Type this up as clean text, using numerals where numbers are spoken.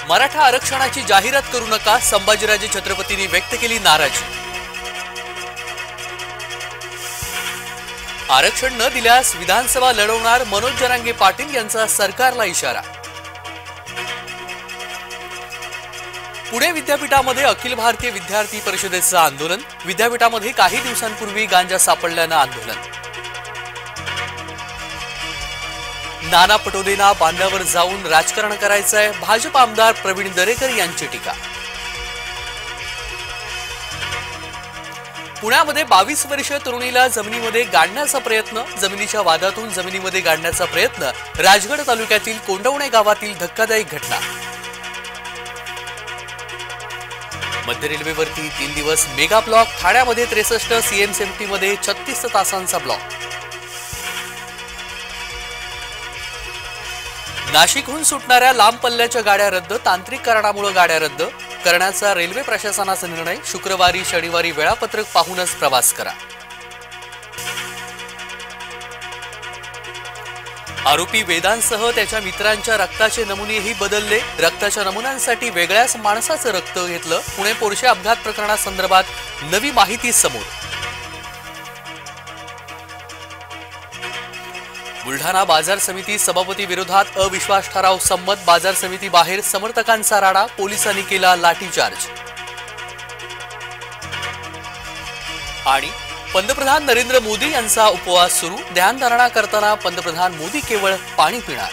मराठा आरक्षणाची जाहिरात करू नका, संभाजीराजे छत्रपतींनी व्यक्त केली नाराजी। आरक्षण न दिल्यास विधानसभा लढवणार, मनोज जरांगे पाटील यांचा सरकारला इशारा। पुणे विद्यापीठामध्ये अखिल भारतीय विद्यार्थी परिषदेचं आंदोलन, विद्यापीठामध्ये काही दिवसांपूर्वी गांजा सापडल्यानं आंदोलन। नाना पटोलेंना बांधावर जाऊन राजकारण करायचंय, भाजप आमदार प्रवीण दरेकर यांची टीका। पुण्यामध्ये 22 वर्षीय तरुणीला जमिनीमध्ये गाडण्याचा प्रयत्न, जमिनीच्या वादातून जमिनीमध्ये गाडण्याचा प्रयत्न, राजगड तालुक्यातील कोंडवणे गावातील धक्कादायक घटना। मध्य रेल्वेवरती 3 दिवस मेगा ब्लॉक, ठाण्यामध्ये 63, CM70 मध्ये 36 तासांचा ब्लॉक। नाशिकहून सुटणाऱ्या लांब पल्ल्याच्या गाड्या रद्द, तांत्रिक कारणामुळे गाड्या रद्द करण्याचा रेल्वे प्रशासनाचा निर्णय, शुक्रवारी शनिवारी वेळापत्रक पाहूनच प्रवास करा। आरोपी वेदांसह त्याच्या मित्रांच्या रक्ताचे नमुनेही बदलले, रक्ताच्या नमुन्यांसाठी वेगळ्याच माणसाचं रक्त घेतलं। पुणे पोरशे अपघात प्रकरणासंदर्भात नवी माहिती समोर। बुलढाणा बाजार समिती सभापती विरोधात अविश्वास ठराव संमत, बाजार समिती बाहेर समर्थकांचा राडा, पोलिसांनी केला लाठीचार्ज। आणि पंतप्रधान नरेंद्र मोदी यांचा उपवास सुरू, ध्यानधारणा करताना पंतप्रधान मोदी केवळ पाणी पिणार।